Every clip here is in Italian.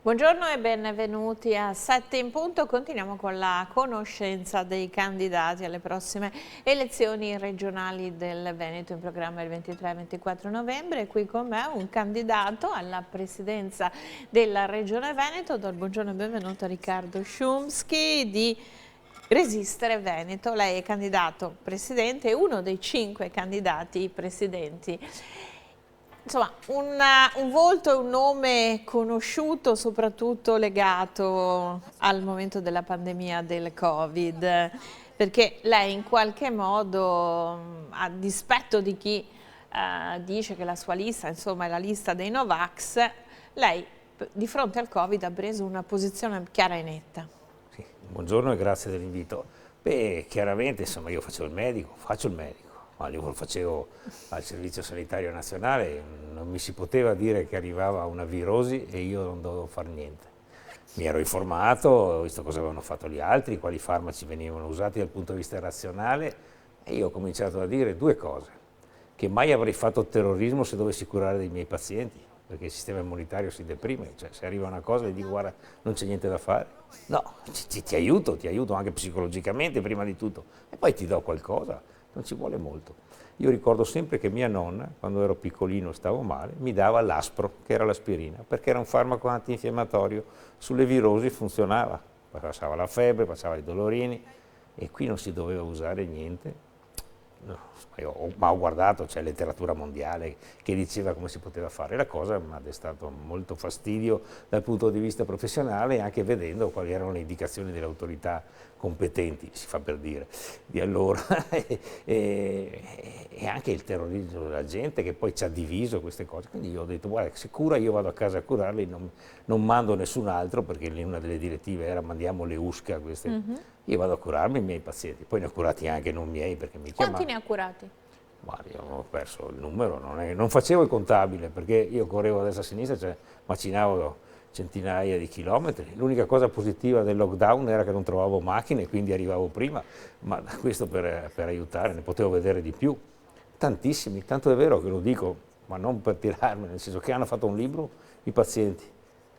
Buongiorno e benvenuti a 7 in punto. Continuiamo con la conoscenza dei candidati alle prossime elezioni regionali del Veneto, in programma il 23 e 24 novembre. Qui con me un candidato alla presidenza della Regione Veneto. Do il buongiorno e benvenuto a Riccardo Szumski di Resistere Veneto. Lei è candidato presidente, uno dei 5 candidati presidenti. Insomma, un volto e un nome conosciuto, soprattutto legato al momento della pandemia del Covid, perché lei in qualche modo, a dispetto di chi dice che la sua lista, insomma, è la lista dei Novax, lei di fronte al Covid ha preso una posizione chiara e netta. Sì, buongiorno e grazie dell'invito. Beh, chiaramente, insomma, io faccio il medico, ma io lo facevo al Servizio Sanitario Nazionale, non mi si poteva dire che arrivava una virosi e io non dovevo fare niente. Mi ero informato, ho visto cosa avevano fatto gli altri, quali farmaci venivano usati dal punto di vista razionale e io ho cominciato a dire 2 cose, che mai avrei fatto terrorismo se dovessi curare dei miei pazienti, perché il sistema immunitario si deprime, cioè se arriva una cosa e dico guarda non c'è niente da fare, no, ti aiuto anche psicologicamente prima di tutto e poi ti do qualcosa. Non ci vuole molto. Io ricordo sempre che mia nonna, quando ero piccolino e stavo male, mi dava l'aspro, che era l'aspirina, perché era un farmaco antinfiammatorio. Sulle virosi funzionava, passava la febbre, passava i dolorini e qui non si doveva usare niente. No, ma ho guardato, c'è letteratura mondiale che diceva come si poteva fare la cosa, mi ha destato molto fastidio dal punto di vista professionale, anche vedendo quali erano le indicazioni delle autorità competenti, si fa per dire, di allora, e anche il terrorismo della gente che poi ci ha diviso queste cose. Quindi io ho detto, guarda, se cura io vado a casa a curarli, non mando nessun altro, perché una delle direttive era mandiamo le USCA, queste. Io vado a curarmi i miei pazienti, poi ne ho curati anche non miei perché mi chiamavano. Quanti ne ha curati? Guarda, io ho perso il numero, non facevo il contabile perché io correvo a destra e a sinistra, cioè macinavo centinaia di chilometri. L'unica cosa positiva del lockdown era che non trovavo macchine, quindi arrivavo prima, ma questo per aiutare, ne potevo vedere di più. Tantissimi, tanto è vero che lo dico, ma non per tirarmi, nel senso che hanno fatto un libro i pazienti.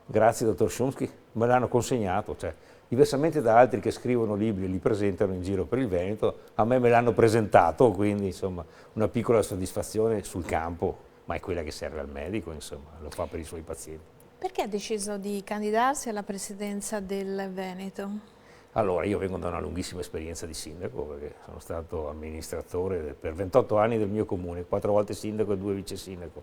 Grazie dottor Szumski, me l'hanno consegnato, cioè, diversamente da altri che scrivono libri e li presentano in giro per il Veneto, a me l'hanno presentato, quindi insomma una piccola soddisfazione sul campo, ma è quella che serve al medico, insomma, lo fa per i suoi pazienti. Perché ha deciso di candidarsi alla presidenza del Veneto? Allora, io vengo da una lunghissima esperienza di sindaco, perché sono stato amministratore per 28 anni del mio comune, 4 volte sindaco e 2 vice sindaco.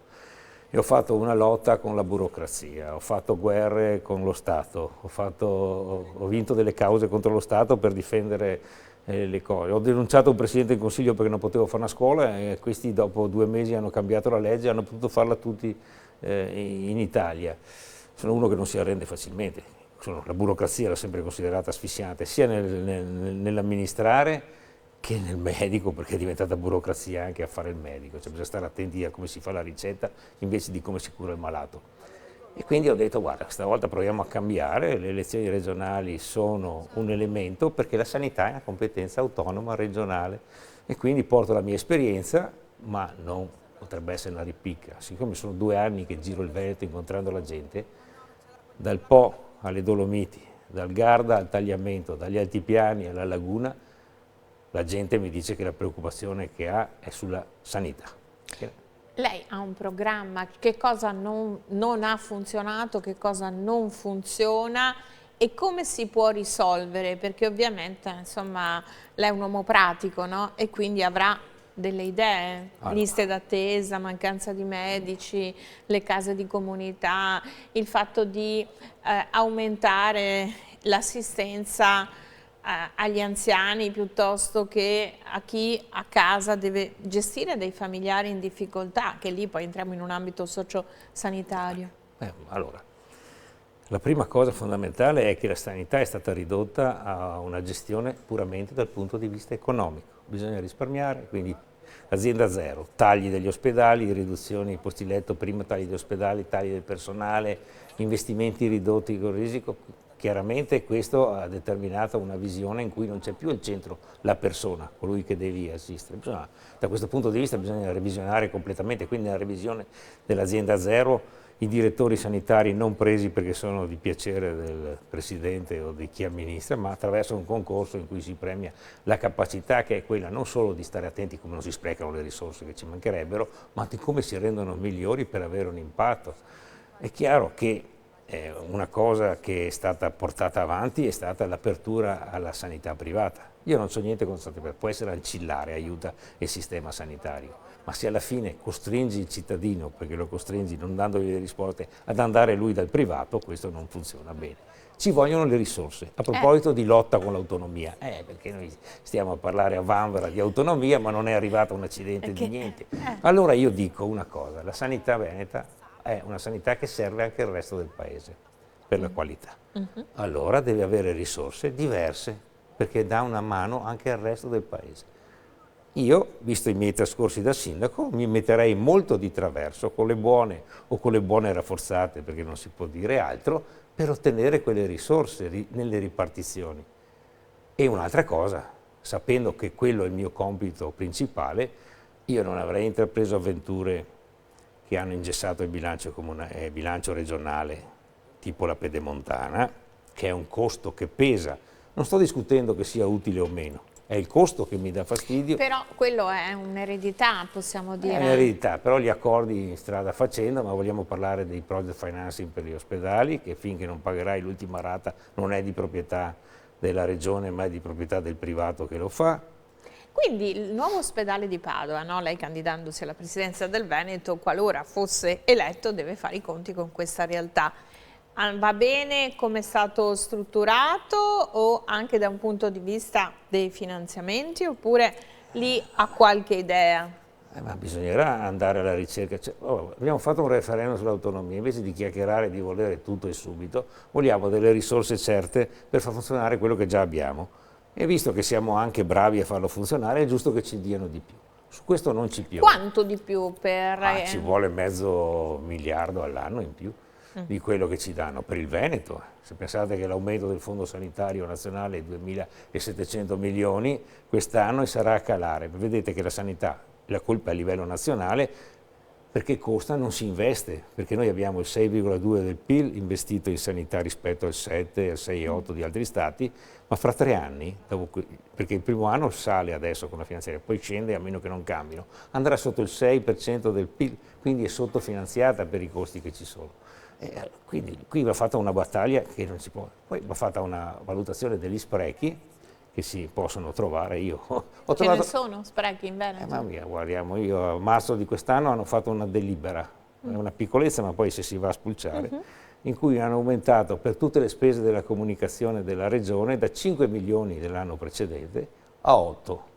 E ho fatto una lotta con la burocrazia, ho fatto guerre con lo Stato, ho vinto delle cause contro lo Stato per difendere le cose. Ho denunciato un Presidente del Consiglio perché non potevo fare una scuola e questi dopo 2 mesi hanno cambiato la legge e hanno potuto farla tutti in Italia. Sono uno che non si arrende facilmente, la burocrazia l'ho sempre considerata asfissiante, sia nell'amministrare che nel medico, perché è diventata burocrazia anche a fare il medico, cioè bisogna stare attenti a come si fa la ricetta invece di come si cura il malato. E quindi ho detto guarda, questa volta proviamo a cambiare, le elezioni regionali sono un elemento perché la sanità è una competenza autonoma regionale e quindi porto la mia esperienza, ma non potrebbe essere una ripicca. Siccome sono 2 anni che giro il Veneto incontrando la gente, dal Po alle Dolomiti, dal Garda al Tagliamento, dagli altipiani alla laguna, la gente mi dice che la preoccupazione che ha è sulla sanità. Lei ha un programma, che cosa non ha funzionato, che cosa non funziona e come si può risolvere? Perché ovviamente, insomma, lei è un uomo pratico, no? E quindi avrà delle idee, liste d'attesa, mancanza di medici, le case di comunità, il fatto di aumentare l'assistenza agli anziani piuttosto che a chi a casa deve gestire dei familiari in difficoltà, che lì poi entriamo in un ambito sociosanitario. Allora, la prima cosa fondamentale è che la sanità è stata ridotta a una gestione puramente dal punto di vista economico. Bisogna risparmiare, quindi azienda zero, tagli degli ospedali, riduzioni posti letto, prima tagli degli ospedali, tagli del personale, investimenti ridotti con risico. Chiaramente questo ha determinato una visione in cui non c'è più al centro la persona, colui che devi assistere. Da questo punto di vista bisogna revisionare completamente, quindi la revisione dell'azienda zero i direttori sanitari non presi perché sono di piacere del Presidente o di chi amministra, ma attraverso un concorso in cui si premia la capacità, che è quella non solo di stare attenti come non si sprecano le risorse che ci mancherebbero, ma di come si rendono migliori per avere un impatto. È chiaro che una cosa che è stata portata avanti è stata l'apertura alla sanità privata. Io non so niente contro la sanità privata, può essere ancillare, aiuta il sistema sanitario, ma se alla fine costringi il cittadino, perché lo costringi non dandogli le risposte, ad andare lui dal privato, questo non funziona bene. Ci vogliono le risorse. A proposito di lotta con l'autonomia, perché noi stiamo a parlare a vanvera di autonomia, ma non è arrivato un accidente di niente. Allora io dico una cosa, la sanità veneta è una sanità che serve anche al resto del paese per la qualità. Allora deve avere risorse diverse perché dà una mano anche al resto del paese. Io, visto i miei trascorsi da sindaco, mi metterei molto di traverso con le buone o con le buone rafforzate, perché non si può dire altro, per ottenere quelle risorse nelle ripartizioni. E un'altra cosa, sapendo che quello è il mio compito principale, io non avrei intrapreso avventure che hanno ingessato il bilancio regionale, tipo la pedemontana, che è un costo che pesa. Non sto discutendo che sia utile o meno, è il costo che mi dà fastidio. Però quello è un'eredità, possiamo dire. È un'eredità, però gli accordi in strada facendo, ma vogliamo parlare dei project financing per gli ospedali, che finché non pagherai l'ultima rata non è di proprietà della regione, ma è di proprietà del privato che lo fa. Quindi il nuovo ospedale di Padova, no? Lei candidandosi alla presidenza del Veneto, qualora fosse eletto, deve fare i conti con questa realtà. Va bene come è stato strutturato o anche da un punto di vista dei finanziamenti, oppure lì ha qualche idea? Ma bisognerà andare alla ricerca. Abbiamo fatto un referendum sull'autonomia, invece di chiacchierare di volere tutto e subito, vogliamo delle risorse certe per far funzionare quello che già abbiamo. E visto che siamo anche bravi a farlo funzionare, è giusto che ci diano di più. Su questo non ci piove. Quanto di più per... Ci vuole $500 milioni all'anno in più di quello che ci danno per il Veneto. Se pensate che l'aumento del Fondo Sanitario Nazionale è 2.700 milioni quest'anno e sarà a calare. Vedete che la sanità, la colpa è a livello nazionale, perché costa, non si investe, perché noi abbiamo il 6,2 del PIL investito in sanità rispetto al 7, al 6,8 di altri stati, ma fra 3 anni, perché il primo anno sale adesso con la finanziaria, poi scende a meno che non cambino, andrà sotto il 6% del PIL, quindi è sottofinanziata per i costi che ci sono. Quindi qui va fatta una battaglia che non si può, poi va fatta una valutazione degli sprechi che si possono trovare. Io ho trovato... ne sono sprechi in Veneto? Ma via, guardiamo, io a marzo di quest'anno hanno fatto una delibera, è una piccolezza ma poi se si va a spulciare, in cui hanno aumentato per tutte le spese della comunicazione della regione da 5 milioni dell'anno precedente a 8.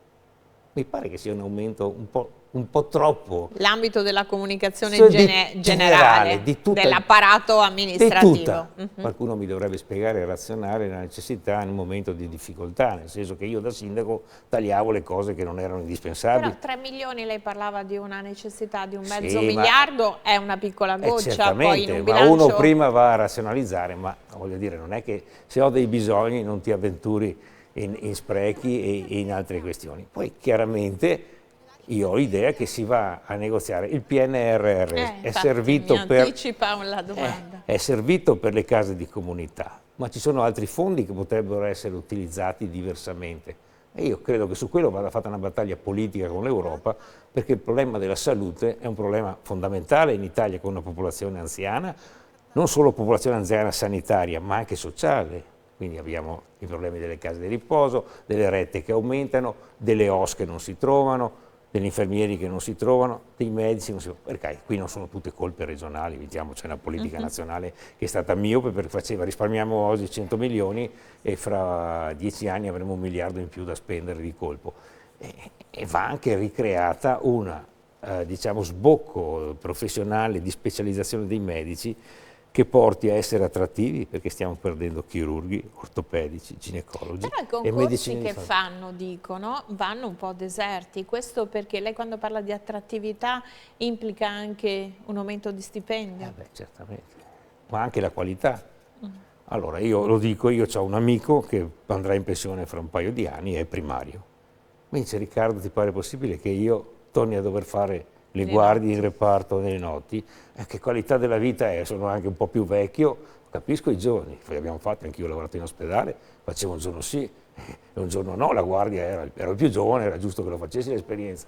Mi pare che sia un aumento un po' troppo. L'ambito della comunicazione generale dell'apparato amministrativo. Qualcuno mi dovrebbe spiegare e razionare la necessità in un momento di difficoltà, nel senso che io da sindaco tagliavo le cose che non erano indispensabili. Però 3 milioni, lei parlava di una necessità di un mezzo miliardo, è una piccola goccia, poi in un bilancio... Ma uno prima va a razionalizzare, ma voglio dire, non è che se ho dei bisogni non ti avventuri in sprechi e in altre questioni. Poi chiaramente io ho l'idea che si va a negoziare il PNRR, è servito per le case di comunità, ma ci sono altri fondi che potrebbero essere utilizzati diversamente. E io credo che su quello vada fatta una battaglia politica con l'Europa, perché il problema della salute è un problema fondamentale in Italia con una popolazione anziana, non solo popolazione anziana sanitaria, ma anche sociale. Quindi abbiamo i problemi delle case di riposo, delle rette che aumentano, delle OSS che non si trovano, degli infermieri che non si trovano, dei medici non si trovano. Perché qui non sono tutte colpe regionali, vediamo, c'è una politica nazionale che è stata miope perché faceva risparmiamo oggi 100 milioni e fra 10 anni avremo 1 miliardo in più da spendere di colpo. E va anche ricreata una, diciamo, sbocco professionale di specializzazione dei medici che porti a essere attrattivi, perché stiamo perdendo chirurghi, ortopedici, ginecologi. Però i concorsi che fanno, dicono, vanno un po' deserti. Questo perché lei quando parla di attrattività implica anche un aumento di stipendio? Certamente, ma anche la qualità. Allora, io lo dico, io ho un amico che andrà in pensione fra un paio di anni, è primario. Mi dice, Riccardo, ti pare possibile che io torni a dover fare le guardie in reparto nelle notti, che qualità della vita è? Sono anche un po' più vecchio, capisco i giorni, poi abbiamo fatto, anch'io ho lavorato in ospedale, facevo un giorno sì e un giorno no, la guardia ero più giovane, era giusto che lo facessi l'esperienza.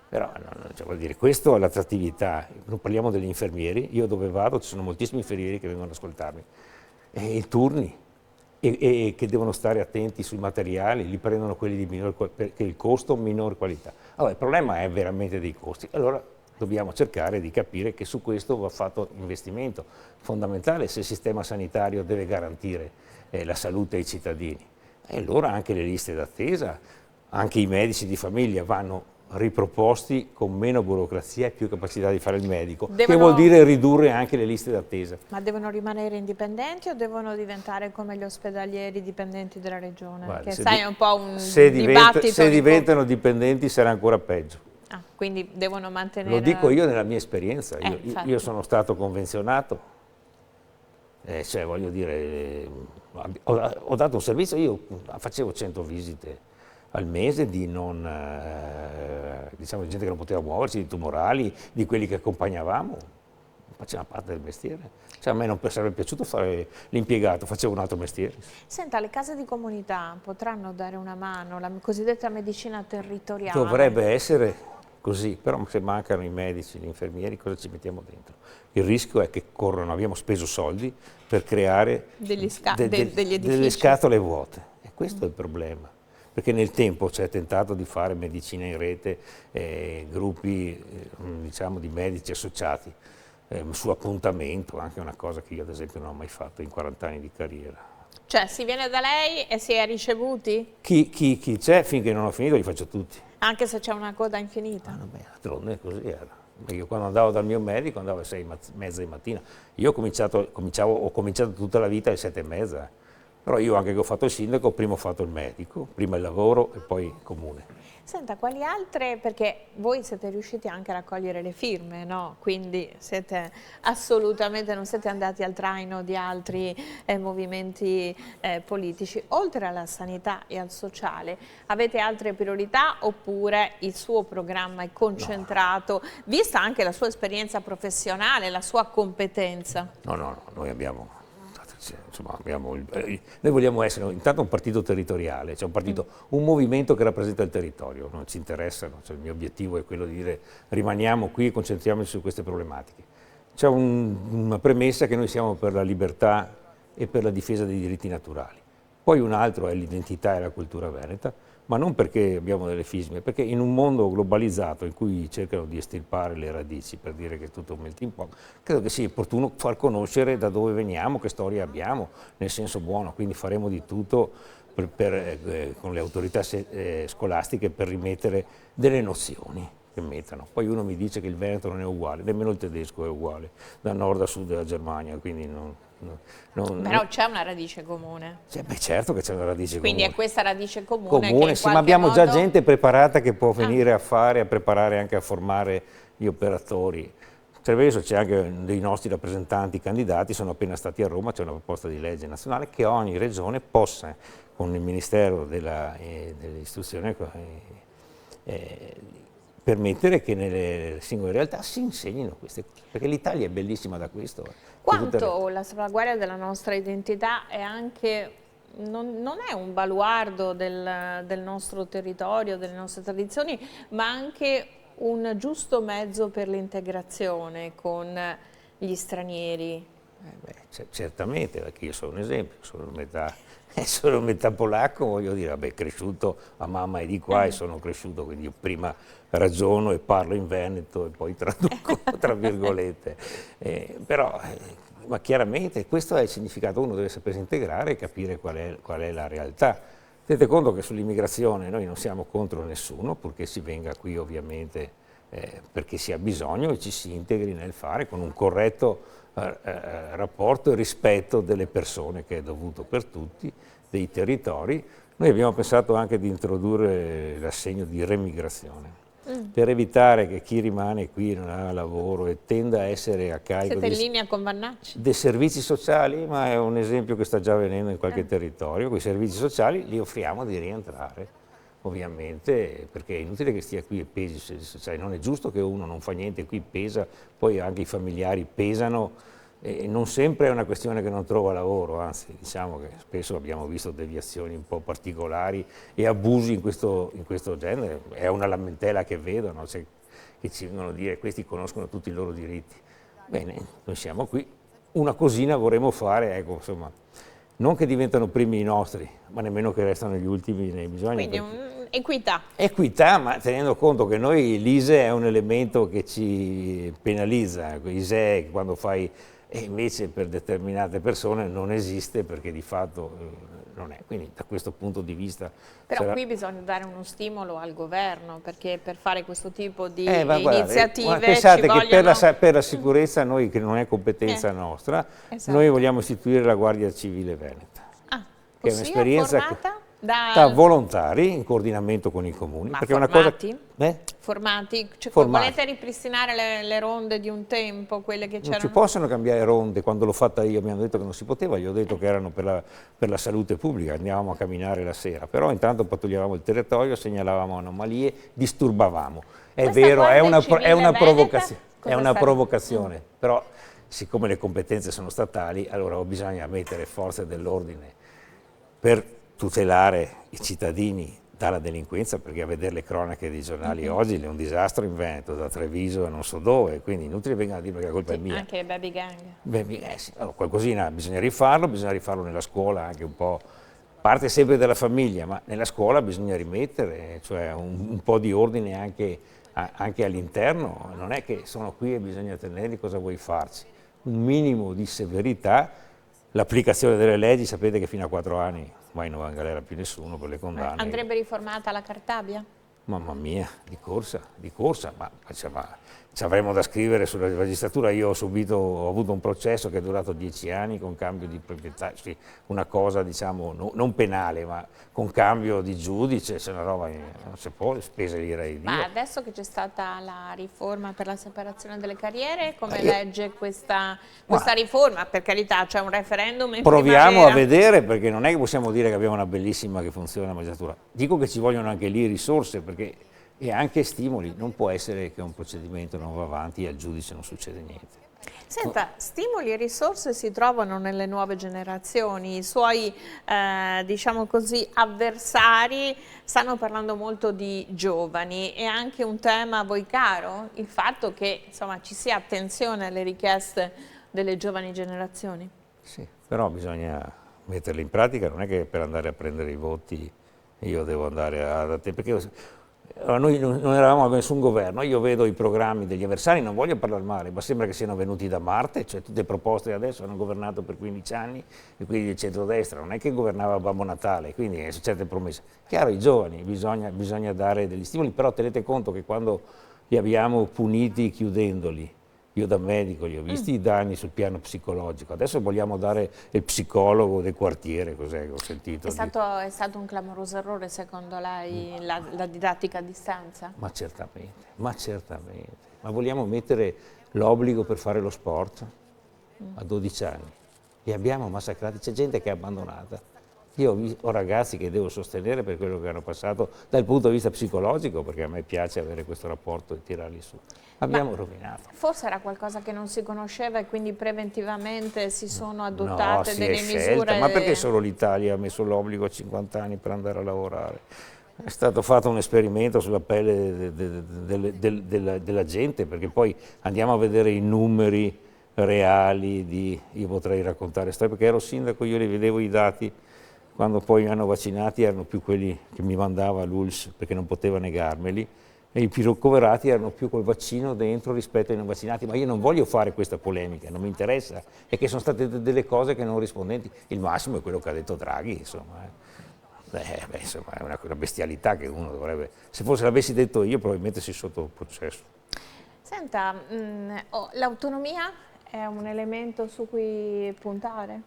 Però cioè, vuol dire, questo è l'attrattività. Non parliamo degli infermieri, io dove vado ci sono moltissimi infermieri che vengono ad ascoltarmi, e i turni, e che devono stare attenti sui materiali, li prendono quelli di minor perché il costo minor qualità. Allora il problema è veramente dei costi, allora dobbiamo cercare di capire che su questo va fatto investimento fondamentale se il sistema sanitario deve garantire la salute ai cittadini. E allora anche le liste d'attesa, anche i medici di famiglia vanno riproposti con meno burocrazia e più capacità di fare il medico, che vuol dire ridurre anche le liste d'attesa. Ma devono rimanere indipendenti o devono diventare come gli ospedalieri dipendenti della regione? Guarda, che sai, è un po' un dibattito. Se diventano dipendenti sarà ancora peggio. Ah, quindi devono mantenere... Lo dico io nella mia esperienza, io sono stato convenzionato, cioè voglio dire, ho dato un servizio, io facevo 100 visite al mese di diciamo, di gente che non poteva muoversi, di tumorali, di quelli che accompagnavamo, faceva parte del mestiere. Cioè, a me non sarebbe piaciuto fare l'impiegato, facevo un altro mestiere. Senta, le case di comunità potranno dare una mano, la cosiddetta medicina territoriale? Dovrebbe essere così, però se mancano i medici, gli infermieri, cosa ci mettiamo dentro? Il rischio è che abbiamo speso soldi per creare degli edifici, delle scatole vuote, e questo è il problema. Perché nel tempo si è tentato di fare medicina in rete, gruppi diciamo, di medici associati, su appuntamento, anche una cosa che io ad esempio non ho mai fatto in 40 anni di carriera. Cioè si viene da lei e si è ricevuti? Chi c'è, finché non ho finito li faccio tutti. Anche se c'è una coda infinita? D'altronde così era. Io quando andavo dal mio medico andavo alle 6:30 di mattina. Io ho cominciato tutta la vita alle 7:30. Però io anche che ho fatto il sindaco, prima ho fatto il medico, prima il lavoro e poi il comune. Senta, quali altre, perché voi siete riusciti anche a raccogliere le firme, no? Quindi siete assolutamente, non siete andati al traino di altri movimenti politici. Oltre alla sanità e al sociale, avete altre priorità oppure il suo programma è concentrato, vista anche la sua esperienza professionale, la sua competenza? No, noi abbiamo... Insomma, noi vogliamo essere intanto un partito territoriale, cioè un movimento che rappresenta il territorio, non ci interessa, cioè il mio obiettivo è quello di dire rimaniamo qui e concentriamoci su queste problematiche. C'è una premessa che noi siamo per la libertà e per la difesa dei diritti naturali, poi un altro è l'identità e la cultura veneta, ma non perché abbiamo delle fisme, perché in un mondo globalizzato in cui cercano di estirpare le radici per dire che è tutto un melting pot, credo che sia opportuno far conoscere da dove veniamo, che storia abbiamo, nel senso buono, quindi faremo di tutto con le autorità scolastiche per rimettere delle nozioni che mettano. Poi uno mi dice che il Veneto non è uguale, nemmeno il tedesco è uguale, da nord a sud della Germania, quindi Però c'è una radice comune. Certo che c'è una radice comune. Quindi è questa radice comune che sì, ma abbiamo modo... già gente preparata che può venire a fare, a preparare anche a formare gli operatori. Treviso c'è anche dei nostri rappresentanti candidati, sono appena stati a Roma, c'è una proposta di legge nazionale che ogni regione possa, con il Ministero dell'Istruzione, permettere che nelle singole realtà si insegnino queste cose, perché l'Italia è bellissima da questo. Quanto la salvaguardia della nostra identità è anche, non è un baluardo del nostro territorio, delle nostre tradizioni, ma anche un giusto mezzo per l'integrazione con gli stranieri? Certamente, perché io sono un esempio, sono metà polacco, voglio dire, vabbè, cresciuto, a mamma è di qua e sono cresciuto, quindi io prima ragiono e parlo in veneto e poi traduco, tra virgolette. Ma chiaramente questo è il significato, uno deve sapersi integrare e capire qual è la realtà. Tenete conto che sull'immigrazione noi non siamo contro nessuno, purché si venga qui ovviamente perché si ha bisogno e ci si integri nel fare con un corretto rapporto e rispetto delle persone che è dovuto per tutti, dei territori. Noi abbiamo pensato anche di introdurre l'assegno di remigrazione per evitare che chi rimane qui non ha lavoro e tenda a essere a carico Siete in linea con Vannacci? dei servizi sociali, ma è un esempio che sta già avvenendo in qualche territorio. Quei servizi sociali li offriamo di rientrare, ovviamente, perché è inutile che stia qui e pesi, cioè, non è giusto che uno non fa niente, qui pesa, poi anche i familiari pesano, e non sempre è una questione che non trova lavoro, anzi diciamo che spesso abbiamo visto deviazioni un po' particolari e abusi in questo genere, è una lamentela che vedo, no? Cioè, che ci vengono a dire questi conoscono tutti i loro diritti. Bene, noi siamo qui, una cosina vorremmo fare, ecco, insomma, non che diventano primi i nostri, ma nemmeno che restano gli ultimi nei bisogni. Quindi equità. Equità, ma tenendo conto che noi l'ISEE è un elemento che ci penalizza, ISEE quando fai, e invece per determinate persone non esiste perché di fatto non è, quindi da questo punto di vista... Però qui bisogna dare uno stimolo al governo, perché per fare questo tipo di ma guardate, iniziative pensate ci che vogliono... per la sicurezza, noi che non è competenza nostra, esatto. noi vogliamo istituire la Guardia Civile Veneta, che è un'esperienza formata da volontari in coordinamento con i comuni. Ma perché formati? È una cosa, formati? Cioè, formati. Volete ripristinare le ronde di un tempo, quelle che c'erano? Non si possono cambiare ronde, quando l'ho fatta io mi hanno detto che non si poteva, gli ho detto che erano per la salute pubblica, andavamo a camminare la sera, però intanto pattugliavamo il territorio, segnalavamo anomalie, disturbavamo. È Questa vero, è Guardia una Civile provocazione, Veneta, è una cosa provocazione, però siccome le competenze sono statali, allora bisogna mettere forze dell'ordine per tutelare i cittadini dalla delinquenza, perché a vedere le cronache dei giornali oggi è un disastro in Veneto, da Treviso a non so dove, quindi inutile vengano a dire che la colpa è mia. Anche le baby gang. Sì. Allora, qualcosina bisogna rifarlo nella scuola anche un po', parte sempre dalla famiglia, ma nella scuola bisogna rimettere, cioè un po' di ordine anche all'interno, non è che sono qui e bisogna tenerli, cosa vuoi farci? Un minimo di severità, l'applicazione delle leggi, sapete che fino a 4 anni ormai non va in galera più nessuno per le condanne. Andrebbe riformata la Cartabia? Mamma mia, di corsa, ma ci avremo da scrivere sulla magistratura. Io ho avuto un processo che è durato 10 anni con cambio di proprietà, sì, una cosa diciamo non penale, ma con cambio di giudice, c'è una roba, non si può, spese direi. Ma adesso che c'è stata la riforma per la separazione delle carriere, come legge questa riforma? Per carità, c'è un referendum in proviamo primavera. a vedere, perché non è che possiamo dire che abbiamo una bellissima che funziona la magistratura. Dico che ci vogliono anche lì risorse, e anche stimoli. Non può essere che un procedimento non va avanti e al giudice non succede niente. Senta, stimoli e risorse si trovano nelle nuove generazioni, i suoi diciamo così, avversari stanno parlando molto di giovani. È anche un tema a voi caro il fatto che insomma, ci sia attenzione alle richieste delle giovani generazioni? Sì, però bisogna metterle in pratica, non è che per andare a prendere i voti io devo andare a te, perché noi non eravamo a nessun governo, io vedo i programmi degli avversari, non voglio parlare male, ma sembra che siano venuti da Marte, cioè tutte proposte adesso hanno governato per 15 anni, e quindi il centrodestra non è che governava Babbo Natale, quindi sono certe promesse. Chiaro, i giovani bisogna dare degli stimoli, però tenete conto che quando li abbiamo puniti chiudendoli, io da medico li ho visti i danni sul piano psicologico, adesso vogliamo dare il psicologo del quartiere, cos'è che ho sentito? È stato un clamoroso errore secondo lei la didattica a distanza? Ma certamente, ma vogliamo mettere l'obbligo per fare lo sport a 12 anni? Li abbiamo massacrati, c'è gente che è abbandonata. Io ho ragazzi che devo sostenere per quello che hanno passato dal punto di vista psicologico, perché a me piace avere questo rapporto e tirarli su. Abbiamo rovinato. Forse era qualcosa che non si conosceva e quindi preventivamente si sono adottate delle misure. Scelta. Ma perché solo l'Italia ha messo l'obbligo a 50 anni per andare a lavorare? È stato fatto un esperimento sulla pelle della gente, perché poi andiamo a vedere i numeri reali io potrei raccontare storie, perché ero sindaco, io li vedevo i dati. Quando poi mi hanno vaccinati erano più quelli che mi mandava l'ULSS perché non poteva negarmeli, e i più ricoverati erano più col vaccino dentro rispetto ai non vaccinati, ma io non voglio fare questa polemica, non mi interessa, è che sono state delle cose che non rispondenti. Il massimo è quello che ha detto Draghi, insomma. Insomma, è una bestialità che uno dovrebbe, se forse l'avessi detto io probabilmente si sotto processo. Senta, l'autonomia è un elemento su cui puntare?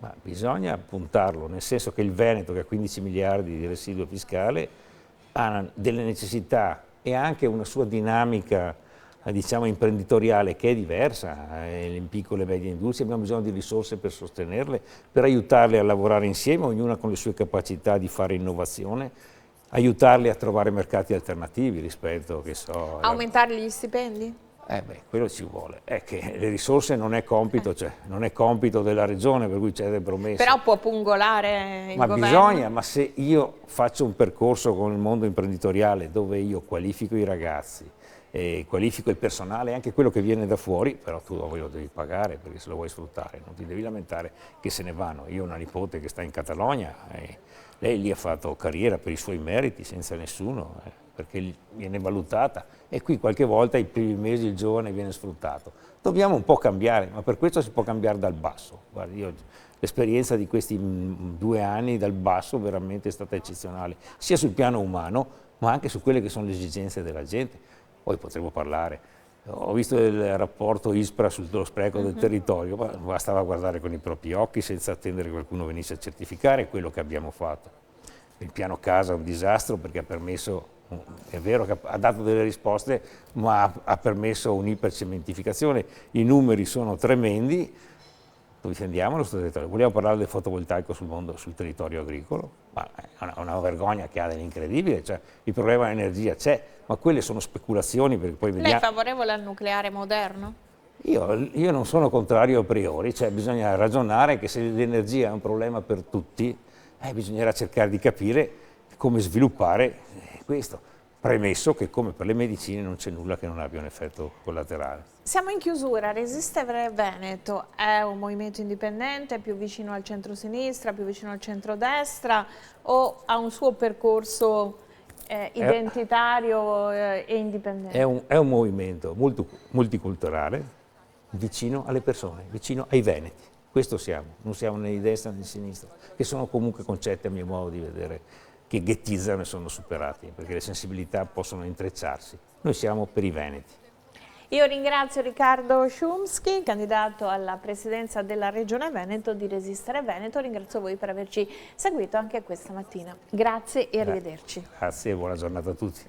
Ma bisogna puntarlo, nel senso che il Veneto, che ha 15 miliardi di residuo fiscale, ha delle necessità e anche una sua dinamica, diciamo, imprenditoriale che è diversa. In piccole e medie industrie abbiamo bisogno di risorse per sostenerle, per aiutarle a lavorare insieme, ognuna con le sue capacità di fare innovazione, aiutarli a trovare mercati alternativi rispetto, che so... Aumentare gli stipendi? Quello ci vuole. È che le risorse non è compito, cioè, non è compito della regione, per cui c'è delle promesse. Però può pungolare il ma governo? Bisogna, ma se io faccio un percorso con il mondo imprenditoriale dove io qualifico i ragazzi, qualifico il personale, anche quello che viene da fuori, però tu lo devi pagare perché se lo vuoi sfruttare, non ti devi lamentare che se ne vanno. Io ho una nipote che sta in Catalogna, lei lì ha fatto carriera per i suoi meriti senza nessuno, perché viene valutata, e qui qualche volta i primi mesi il giovane viene sfruttato. Dobbiamo un po' cambiare, ma per questo si può cambiare dal basso. Guardi, l'esperienza di questi 2 anni dal basso veramente è stata eccezionale, sia sul piano umano, ma anche su quelle che sono le esigenze della gente. Poi potremo parlare. Ho visto il rapporto ISPRA sullo spreco del territorio, ma bastava guardare con i propri occhi senza attendere che qualcuno venisse a certificare quello che abbiamo fatto. Il piano casa è un disastro perché ha permesso, è vero che ha dato delle risposte, ma ha permesso un'ipercementificazione. I numeri sono tremendi. Difendiamo il nostro territorio. Vogliamo parlare del fotovoltaico sul territorio agricolo? Ma è una vergogna che ha dell'incredibile, cioè, il problema dell'energia c'è, ma quelle sono speculazioni perché poi vediamo... Lei è favorevole al nucleare moderno? Io non sono contrario a priori, cioè bisogna ragionare che se l'energia è un problema per tutti, bisognerà cercare di capire come sviluppare questo. Premesso che come per le medicine non c'è nulla che non abbia un effetto collaterale. Siamo in chiusura, Resistere Veneto è un movimento indipendente, più vicino al centro-sinistra, più vicino al centro-destra o ha un suo percorso identitario e indipendente? È un movimento multiculturale, vicino alle persone, vicino ai veneti. Questo siamo, non siamo né di destra né di sinistra, che sono comunque concetti a mio modo di vedere che ghettizzano e sono superati, perché le sensibilità possono intrecciarsi. Noi siamo per i veneti. Io ringrazio Riccardo Szumski, candidato alla presidenza della Regione Veneto di Resistere Veneto. Ringrazio voi per averci seguito anche questa mattina. Grazie e arrivederci. Grazie e buona giornata a tutti.